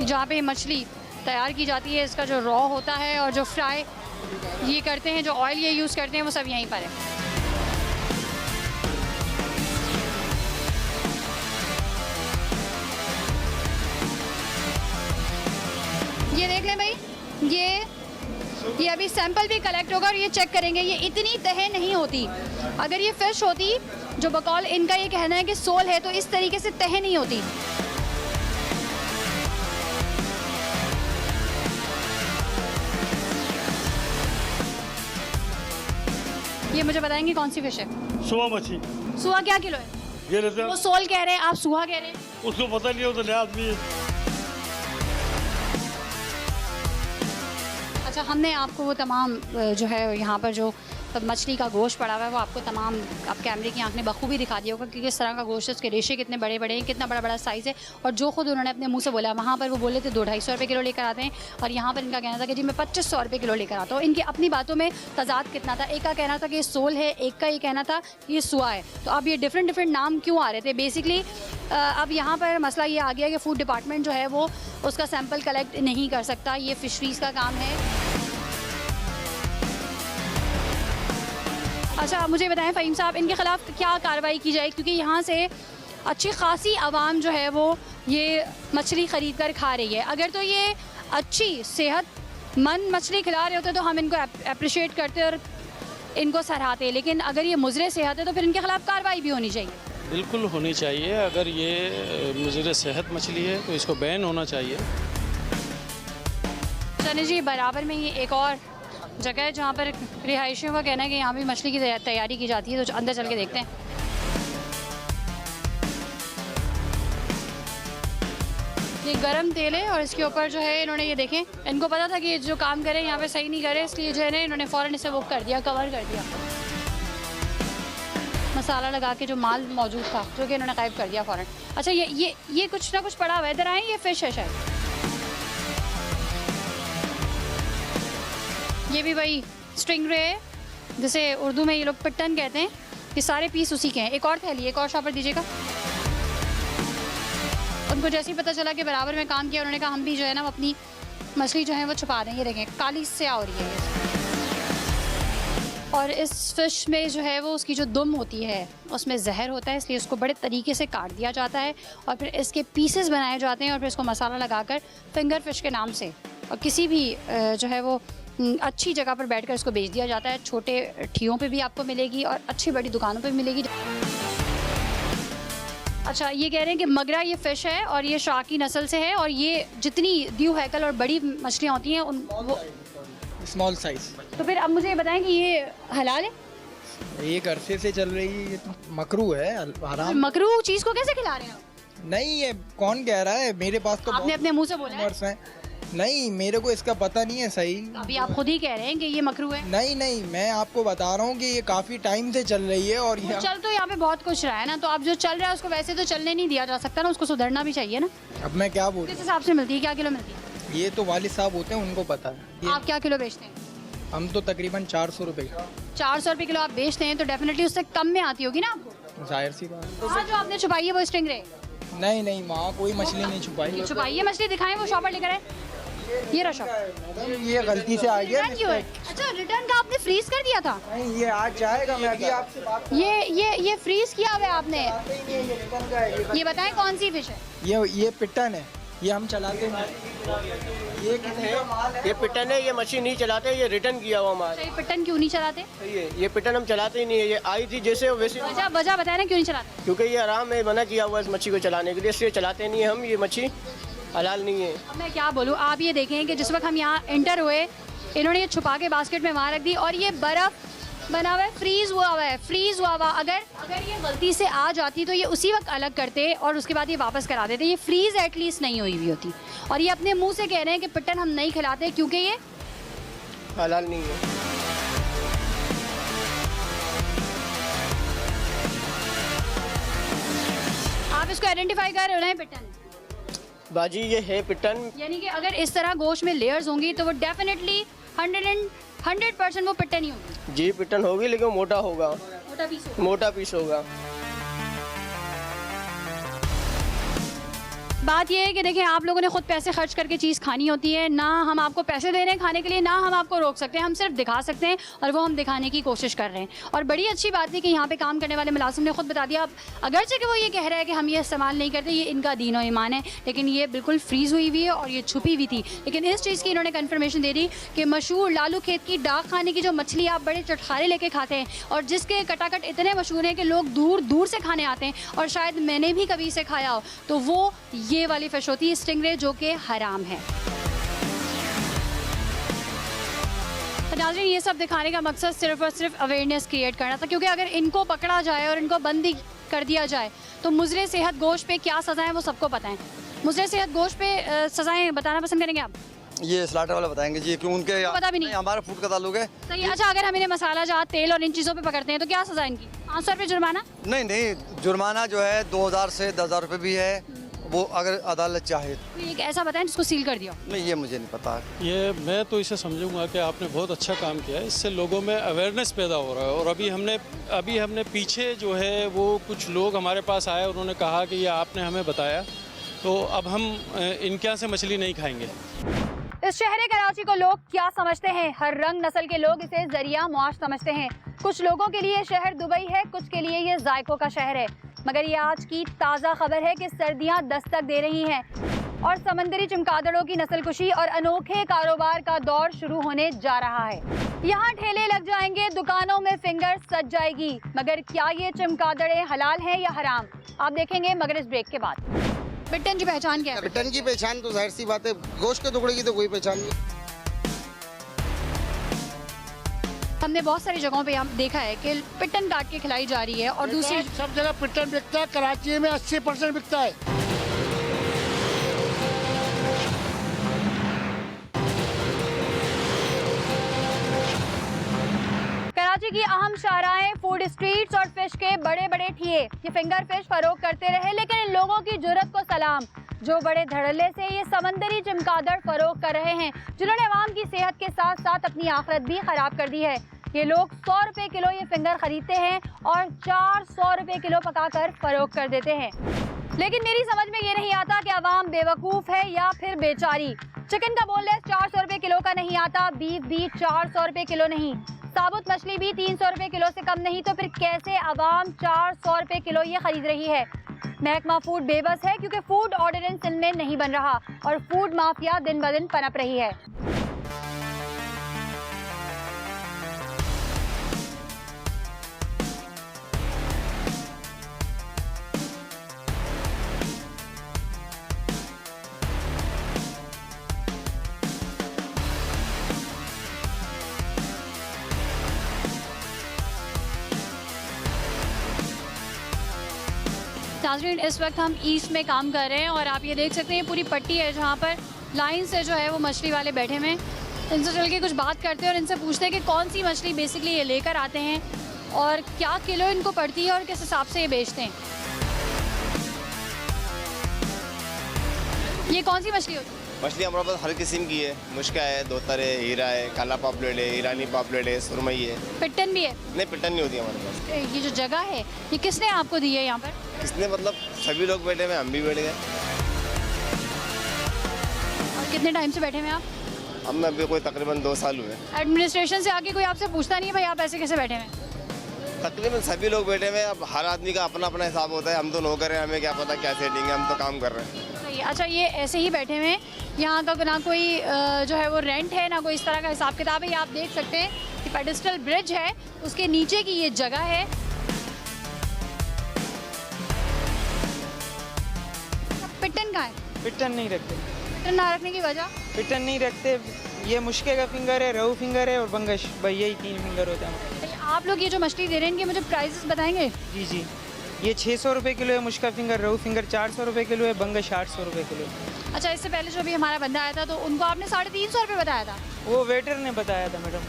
जहाँ पे मछली तैयार की जाती है, इसका जो रॉ होता है और जो फ्राई ये करते हैं, जो ऑयल ये यूज़ करते हैं, वो सब यहीं पर है। ये देख लें भाई, ये अभी सैंपल भी कलेक्ट होगा और ये चेक करेंगे। ये इतनी तह नहीं होती। अगर ये फिश होती जो बकौल इनका ये कहना है कि सोल है, तो इस तरीके से तह नहीं होती। ये मुझे बताएंगे कौन सी फिश है? सुबह मछली सुहा क्या किलो है? ये रहता वो सोल कह रहे हैं, आप सुहा कह रहे हैं। उसको पता नहीं हो तो नया आदमी है। अच्छा, हमने आपको वो तमाम जो है यहाँ पर जो मछली का गोश्त पड़ा हुआ है वो आपको तमाम आप कैमरे की आंख ने बखूबी दिखा दिया होगा कि किस तरह का गोश्त है, उसके रेशे कितने बड़े बड़े हैं, कितना बड़ा बड़ा साइज़ है। और जो खुद उन्होंने अपने मुंह से बोला, वहाँ पर वो बोले थे 200-250 रुपये किलो लेकर आते हैं और यहाँ पर इनका कहना था कि जी मैं 2500 रुपये किलो लेकर आता हूँ। इनकी अपनी बातों में तजाद कितना था, एक का कहना था कि ये सोल है, एक का ये कहना था कि ये सुआ है। तो अब ये डिफरेंट नाम क्यों आ रहे थे? बेसिकली अब यहाँ पर मसला ये आ गया कि फूड डिपार्टमेंट जो है वो उसका सैंपल कलेक्ट नहीं कर सकता, ये फिशरीज़ का काम है। अच्छा, मुझे बताएं फ़हीम साहब, इनके ख़िलाफ़ क्या कार्रवाई की जाए? क्योंकि यहाँ से अच्छी खासी आवाम जो है वो ये मछली ख़रीद कर खा रही है। अगर तो ये अच्छी सेहतमंद मछली खिला रहे होते तो हम इनको अप्रिशिएट करते और इनको सराहते, लेकिन अगर ये मुज़रे सेहत है तो फिर इनके ख़िलाफ़ कार्रवाई भी होनी चाहिए। बिल्कुल होनी चाहिए। अगर ये मुज़रे सेहत मछली है तो इसको बैन होना चाहिए। चलिए जी, बराबर में ये एक और जगह है जहाँ पर रिहायशियों का कहना है कि यहाँ भी मछली की तैयारी की जाती है, तो अंदर चल के देखते हैं। ये गरम तेल है और इसके ऊपर जो है इन्होंने ये देखें, इनको पता था कि ये जो काम करे यहाँ पे सही नहीं करे, इसलिए जो है ना इन्होंने फ़ौरन इसे वो कर दिया, कवर कर दिया। मसाला लगा के जो माल मौजूद था जो कि इन्होंने गायब कर दिया फ़ौरन। अच्छा, ये कुछ ना कुछ पड़ा हुआ है इधर आए, ये फ़िश है शायद, ये भी वही स्टिंगरे है जिसे उर्दू में ये लोग पिट्टन कहते हैं। ये सारे पीस उसी के हैं। एक और थैली, एक और शॉपर दीजिएगा। उनको जैसे ही पता चला कि बराबर में काम किया, उन्होंने कहा हम भी जो है ना अपनी मछली जो है वो छुपा दें। ये देखें, काली स्याह हो रही है। और इस फिश में जो है वो उसकी जो दुम होती है उसमें जहर होता है, इसलिए उसको बड़े तरीके से काट दिया जाता है और फिर इसके पीसेस बनाए जाते हैं और फिर इसको मसाला लगाकर फिंगर फिश के नाम से और किसी भी जो है वो अच्छी जगह पर बैठकर इसको बेच दिया जाता है। छोटे ठियों पे भी आपको मिलेगी और अच्छी बड़ी दुकानों पे मिलेगी। अच्छा, ये कह रहे हैं कि मगरा ये फ़िश है और ये शार्क की नस्ल से है और ये जितनी द्यू हैकल और बड़ी मछलियाँ होती हैं उन वो स्मॉल साइज। तो फिर अब मुझे ये बताएं कि ये हलाल है? ये अरसे से चल रही है, मकरू है, हराम। मकरू चीज़ को कैसे खिला रहे हैं आप? नहीं, ये कौन कह रहा है? मेरे पास तो आपने अपने मुंह से बोला है। नहीं, मेरे को इसका पता नहीं है सही। अभी आप खुद ही कह रहे हैं कि ये मकरू है। नहीं, मैं आपको बता रहा हूँ कि ये काफ़ी टाइम से चल रही है और ये चल तो यहाँ पे बहुत कुछ रहा है ना, तो आप जो चल रहा है उसको वैसे तो चलने नहीं दिया जा सकता ना, उसको सुधरना भी चाहिए ना। अब मैं क्या बोलूँ? किस हिसाब से मिलती है, क्या किलो मिलती है? ये तो वालिद साहब होते हैं, उनको पता है। आप क्या किलो बेचते हैं? हम तो तकरीबन 400 रुपये। 400 रुपये किलो आप बेचते हैं तो डेफिनेटली उससे कम में आती होगी ना आपको। जाहिर सी बात। हाँ, जो आपने छुपाई है वो स्टिंगरे? नहीं, वहाँ कोई मछली नहीं छुपाई। छुपाई है मछली, दिखाएं वो शॉपर लेकर आए। ये रहा शॉपर। ये गलती से आ गया। क्यों है? अच्छा, रिटर्न का आपने फ्रीज कर दिया था? नहीं, ये आज जाएगा। मैं अभी आपसे बात ये फ्रीज किया हुआ है आपने? ये बताएं कौन सी फिश है? ये पिट्टन है, ये हम चलाते हैं। ये कितने का माल है? ये पिट्टन है, ये मशीन नहीं चलाते, ये रिटर्न किया हुआ माल। ये पिट्टन क्यों नहीं चलाते? ये पिट्टन हम चलाते ही नहीं है। ये आई थी जैसे वैसे। वजह बताए ना क्यों नहीं चलाते? क्योंकि ये आराम में मना किया हुआ है इस मच्छी को चलाने के लिए, इसलिए चलाते नहीं है हम। ये मच्छी हलाल नहीं है। अब मैं क्या बोलूँ, आप ये देखें कि जिस वक्त हम यहाँ एंटर हुए इन्होंने ये छुपा के बास्केट में वहाँ रख दी और ये बर्फ़ बना हुआ है, फ्रीज़ हुआ अगर ये गलती से आ जाती तो ये उसी वक्त अलग करते और उसके बाद ये वापस करा देते। ये फ्रीज़ एटलीस्ट नहीं हुई होती और ये अपने मुंह से कह रहे हैं कि पिट्टन हम नहीं खिलाते क्योंकि ये हलाल नहीं है। आप इसको आइडेंटिफाई कर रहे हो ना, पिट्टन बाजी ये है पिट्टन। यानी कि अगर इस तरह गोश्त में लेयर्स होंगी तो वो डेफिनेटली 100% वो पिट्टन ही होगी। जी पिट्टन होगी, लेकिन मोटा होगा, मोटा पीस होगा। बात यह है कि देखिए, आप लोगों ने खुद पैसे खर्च करके चीज़ खानी होती है, ना हम आपको पैसे दे रहे हैं खाने के लिए, ना हम आपको रोक सकते हैं, हम सिर्फ दिखा सकते हैं और वो हम दिखाने की कोशिश कर रहे हैं। और बड़ी अच्छी बात है कि यहाँ पे काम करने वाले मुलाजिम ने खुद बता दिया, अगरचे कि वो ये कह रहा है कि हम ये इस्तेमाल नहीं करते, ये इनका दीन और ईमान है, लेकिन ये बिल्कुल फ्रीज़ हुई हुई है और ये छुपी हुई थी। लेकिन इस चीज़ की इन्होंने कन्फर्मेशन दे दी कि मशहूर लालू खेत की डाक खाने की जो मछली आप बड़े चटखारे लेके खाते हैं और जिसके कटाकट इतने मशहूर हैं कि लोग दूर दूर से खाने आते हैं और शायद मैंने भी कभी इसे खाया हो, तो वो ये वाली फ़िश होती है, स्टिंगरे, जो कि हराम है। तो नाज़रीन, ये सब दिखाने का मकसद सिर्फ और सिर्फ अवेयरनेस क्रिएट करना था, क्योंकि अगर इनको पकड़ा जाए और इनको बंदी कर दिया जाए तो मुजरे सेहत गोश्त पे क्या सज़ाएं वो सबको पता है। मुजरे सेहत गोश्त पे सज़ाएं बताना पसंद करेंगे आप? ये स्लाटर वाला बताएंगे जी, क्यों उनके पता भी नहीं, हमारा फूड का ताल्लुक है। सही। अच्छा, अगर हम इन्हें मसाला जात, तेल और इन चीज़ों पे पकड़ते हैं तो क्या सज़ा इनकी? 500 रुपये जुर्माना? नहीं नहीं, जुर्माना जो है 2000 से 10,000 रुपये भी है, वो अगर अदालत चाहे। एक ऐसा बताएं जिसको सील कर दिया। नहीं, ये मुझे नहीं पता। ये मैं तो इसे समझूंगा कि आपने बहुत अच्छा काम किया है, इससे लोगों में अवेयरनेस पैदा हो रहा है। और अभी हमने पीछे जो है वो कुछ लोग हमारे पास आए, उन्होंने कहा कि ये आपने हमें बताया, तो अब हम इनके यहाँ से मछली नहीं खाएंगे। इस शहर कराची को लोग क्या समझते हैं? हर रंग नस्ल के लोग इसे जरिया मुआश समझते हैं। कुछ लोगों के लिए शहर दुबई है, कुछ के लिए ये जायकों का शहर है। मगर ये आज की ताज़ा खबर है कि सर्दियां दस्तक दे रही हैं और समंदरी चमगादड़ों की नस्लकुशी और अनोखे कारोबार का दौर शुरू होने जा रहा है। यहाँ ठेले लग जाएंगे, दुकानों में फिंगर सज जाएगी। मगर क्या ये चमगादड़ें हलाल हैं या हराम? आप देखेंगे मगर इस ब्रेक के बाद। पिट्टन की पहचान क्या है? पिट्टन की पहचान तो जाहिर सी बात है, गोश्त के टुकड़े की तो कोई पहचान नहीं। हमने बहुत सारी जगहों पे यहाँ देखा है कि पिट्टन काट के खिलाई जा रही है और दूसरी सब जगह पिट्टन बिकता है, कराची में 80% बिकता है। कराची की अहम शाहराहें, फूड स्ट्रीट्स और फिश के बड़े बड़े ठिये ये फिंगर फिश फरोख्त करते रहे, लेकिन इन लोगों की जुर्रत को सलाम जो बड़े धड़ल्ले से ये समंदरी चमगादड़ फरोख्त कर रहे हैं, जिन्होंने अवाम की सेहत के साथ साथ अपनी आखिरत भी खराब कर दी है। ये लोग 100 रुपए किलो ये फिंगर खरीदते हैं और 400 रुपए किलो पकाकर फरोख्त कर देते हैं। लेकिन मेरी समझ में ये नहीं आता कि अवाम बेवकूफ़ है या फिर बेचारी। चिकन का बोनलेस 400 रुपए किलो का नहीं आता, बीफ भी 400 रुपए किलो नहीं, साबुत मछली भी 300 रुपए किलो से कम नहीं, तो फिर कैसे अवाम 400 रुपए किलो ये खरीद रही है? महकमा फूड बेबस है क्योंकि फूड ऑर्डिनेंस इनमें नहीं बन रहा और फूड माफिया दिन ब दिन पनप रही है। नाज़रीन, इस वक्त हम ईस्ट में काम कर रहे हैं और आप ये देख सकते हैं पूरी पट्टी है जहाँ पर लाइन से जो है वो मछली वाले बैठे हुए हैं। इनसे चल के कुछ बात करते हैं और इनसे पूछते हैं कि कौन सी मछली बेसिकली ये लेकर आते हैं और क्या किलो इनको पड़ती है और किस हिसाब से ये बेचते हैं। ये कौन सी मछली होती है? मछली हमारे पास हर किस्म की है, मुश्का है, धोतर है, हीरा है, काला पापलेट है, ईरानी पापलेट है, सुरमई है। पिट्टन भी है? नहीं, पिट्टन नहीं होती हमारे पास। ये जो जगह है ये किसने आपको दी है यहाँ पर? किसने मतलब सभी लोग बैठे हुए, हम भी बैठ गए। और कितने टाइम से बैठे हुए आप? हम अभी कोई तकरीबन 2 साल हुए। एडमिनिस्ट्रेशन से आके कोई आपसे पूछता नहीं है भाई आप ऐसे कैसे बैठे हुए? तकरीबन सभी लोग बैठे हुए हैं। अब हर आदमी का अपना अपना हिसाब होता है। हम तो नौकर हैं, हमें क्या पता क्या सेटिंग है, हम तो काम कर रहे हैं। अच्छा, ये ऐसे ही बैठे हुए हैं, यहाँ का ना कोई जो है वो रेंट है, ना कोई इस तरह का हिसाब किताब है। ये आप देख सकते हैं कि पेडिस्टल ब्रिज है, उसके नीचे की ये जगह है। पिट्टन कहाँ है? पिट्टन नहीं रखते। पिट्टन ना रखने की वजह? पिट्टन नहीं रखते, ये मुश्के का फिंगर है, रहू फिंगर है और बंगश, भाई यही 3 फिंगर होता है। आप लोग ये जो मछली दे रहे हैं इनके मुझे प्राइसेस बताएंगे? जी जी, ये 600 रुपये किलो है मुश्का फिंगर, रहू फिंगर 400 रुपये किलो है, बंगश 800 रुपये किलो है। अच्छा, इससे पहले जो भी हमारा बंदा आया था तो उनको आपने 350 रुपये बताया था? वो वेटर ने बताया था मैडम।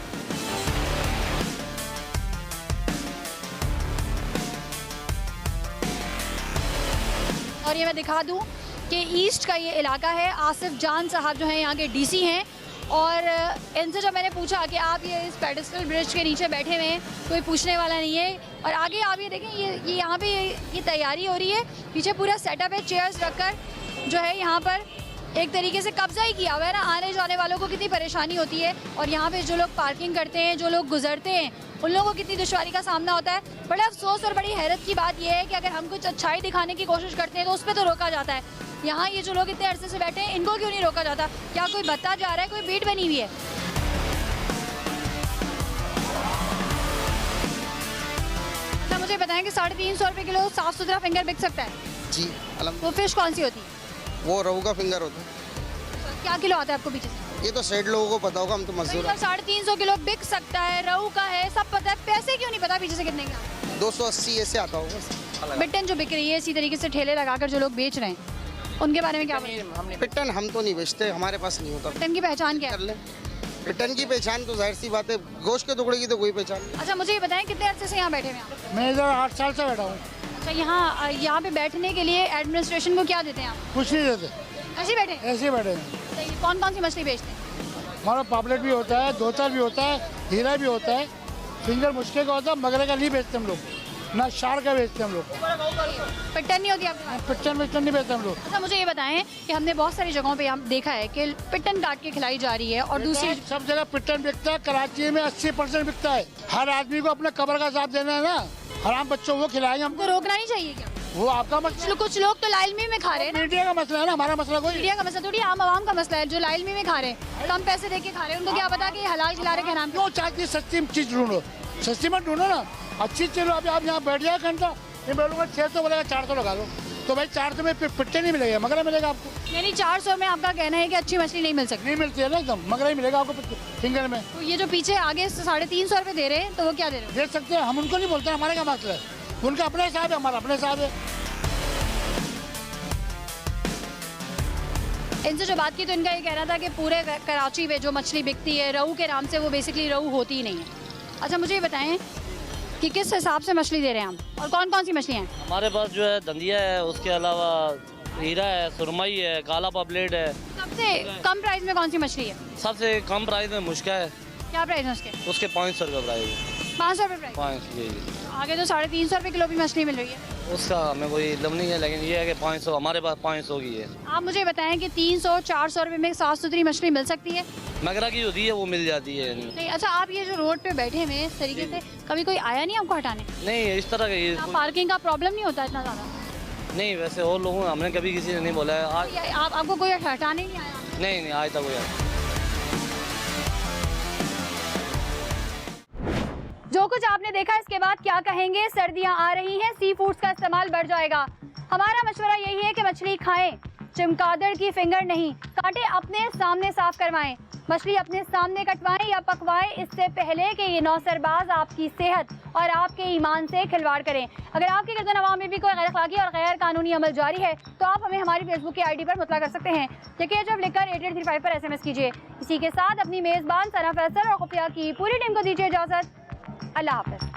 और ये मैं दिखा दूं कि ईस्ट का ये इलाका है। आसिफ जान साहब जो हैं यहाँ के डीसी हैं और इनसे जब मैंने पूछा कि आप ये इस पेडिस्टल ब्रिज के नीचे बैठे हुए हैं, कोई पूछने वाला नहीं है। और आगे आप ये देखें, ये यहाँ पे ये तैयारी हो रही है, पीछे पूरा सेटअप है, चेयर्स रखकर जो है यहाँ पर एक तरीके से कब्जा ही किया हुआ है ना। आने जाने वालों को कितनी परेशानी होती है और यहाँ पे जो लोग पार्किंग करते हैं, जो लोग गुजरते हैं, उन लोगों को कितनी दुश्वारी का सामना होता है। बड़े अफसोस और बड़ी हैरत की बात यह है कि अगर हम कुछ अच्छाई दिखाने की कोशिश करते हैं तो उस पर तो रोका जाता है। यहाँ ये जो लोग इतने अरसे से बैठे हैं, इनको क्यों नहीं रोका जाता? क्या कोई बता जा रहा है? कोई बीट बनी हुई है? तो मुझे बताएं कि 350 रुपये किलो साफ़ सुथरा फिंगर बिक सकता है? जी। वो फिश कौन सी होती है? वो रहू का फिंगर होता है। क्या किलो आता है आपको पीछे से? ये तो सेठ लोगों को पता होगा, हम तो मजदूर हैं। 350 किलो बिक सकता है, रहू का है, सब पता है, पैसे क्यों नहीं पता पीछे से कितने का? 280 ऐसे आता होगा। पिट्टन जो बिक रही है इसी तरीके से ठेले लगाकर जो लोग बेच रहे हैं, उनके बारे में क्या बोलेंगे? पिट्टन हम तो नहीं बेचते, हमारे पास नहीं होता। पिट्टन की पहचान क्या है? पिट्टन की पहचान तो जाहिर सी बात है, गोश्त के टुकड़े की तो कोई पहचान नहीं। अच्छा मुझे ये बताएं, कितने अर्से से यहाँ बैठे हुए हैं? मैं इधर 8 साल से बैठा हूँ। अच्छा यहाँ पे बैठने के लिए एडमिनिस्ट्रेशन को क्या देते हैं आप? कुछ नहीं देते, ऐसे ही बैठे? ऐसे ही बैठे हैं। सही। कौन कौन सी मछली बेचते हैं? हमारा पापलेट भी होता है, दोतर भी होता है, हीरा भी होता है, फिंगर मुश्किल का होता है, मगरे का नहीं बेचते हम लोग, ना शार का बेचते हम लोग। पिट्टन नहीं होती आपके पास? पिट्टन विट्टन नहीं बेचते हम लोग। अच्छा मुझे ये बताएं कि हमने बहुत सारी जगहों पे हम देखा है कि पिट्टन काट के खिलाई जा रही है और दूसरी सब जगह पिट्टन बिकता है, कराची में 80% बिकता है। हर आदमी को अपने कब्र का हिसाब देना है ना, हराम बच्चों को खिलाएंगे हमको। रोकना नहीं चाहिए क्या? वो आपका मसला, कुछ लोग तो लाइलमी में खा रहे हैं। मीडिया का मसला है ना, हमारा मसला कोई। मीडिया का मसला थोड़ी, आम आवाम का मसला है जो लाइलमी में खा रहे हैं, कम पैसे दे के खा रहे हैं, उनको क्या पता कि हलाल खिला रहे हैं नाम। क्यों चाहती सस्ती चीज ढूंढो, सस्ती मत ढूंढो ना, अच्छी चीज। अभी आप यहाँ बैठ जाए घंटा, ये बोलूँगा 600 बोलेगा 400 लगा लो, तो भाई 400 में पिट्टे नहीं मिलेगा, मगरा मिलेगा आपको। यानी 400 में आपका कहना है कि अच्छी मछली नहीं मिल सकती? नहीं मिलती है ना, एकदम मगरा ही मिलेगा आपको फिंगर में। तो ये जो पीछे आगे 350 रुपये दे रहे हैं, तो वो क्या दे रहे हैं? दे सकते हैं, हम उनको नहीं बोलते, हमारे क्या मसला है, उनका अपना हिसाब है, हमारा अपना हिसाब है। इनसे जो बात की तो इनका ये कहना था कि पूरे कराची में जो मछली बिकती है रहू के नाम से, वो बेसिकली रहू होती ही नहीं है। अच्छा मुझे ये बताएं कि किस हिसाब से मछली दे रहे हैं हम और कौन कौन सी मछलियाँ हैं? हमारे पास जो है धंधिया है, उसके अलावा हीरा है, सुरमई है, काला पापलेट है। सबसे कम प्राइस में कौन सी मछली है? सबसे कम प्राइस में मुश्किल है। क्या प्राइस है उसके? उसके 500 रुपये प्राइस है। 500 रुपये प्राइस? 500। आगे तो 350 रुपये किलो भी मछली मिल रही है। उसका हमें कोई इल्म नहीं है, लेकिन ये है कि 500 हमारे पास 500 की है। आप मुझे बताएं कि 300-400 रुपये में साफ सुथरी मछली मिल सकती है? मगरा की होती है वो मिल जाती है। नहीं। अच्छा आप ये जो रोड पे बैठे हुए इस तरीके से, कभी कोई आया नहीं आपको हटाने? नहीं इस तरह का पार्किंग का प्रॉब्लम नहीं होता इतना ज़्यादा? नहीं, वैसे और लोगों हमने कभी किसी ने नहीं बोला है। आपको कोई हटाने नहीं आया? नहीं आज तक कोई। जो कुछ आपने देखा इसके बाद क्या कहेंगे? सर्दियां आ रही हैं, सी फूड्स का इस्तेमाल बढ़ जाएगा। हमारा मशवरा यही है कि मछली खाएं, चमगादड़ की फिंगर नहीं, कांटे अपने सामने साफ करवाएं, मछली अपने सामने कटवाएं या पकवाएं इससे पहले कि ये नौसरबाज आपकी सेहत और आपके ईमान से खिलवाड़ करें। अगर आपकी गर्दन अवाम में भी कोई गैर अखलाकी और गैर कानूनी अमल जारी है तो आप हमें हमारी फेसबुक की आईडी पर मुतला कर सकते हैं। जब लिखकर 8835 पर SMS कीजिए। इसी के साथ अपनी मेज़बान सना फैसल और खुफिया की पूरी टीम को दीजिए इजाज़त। अल्लाह हाफ़िज़।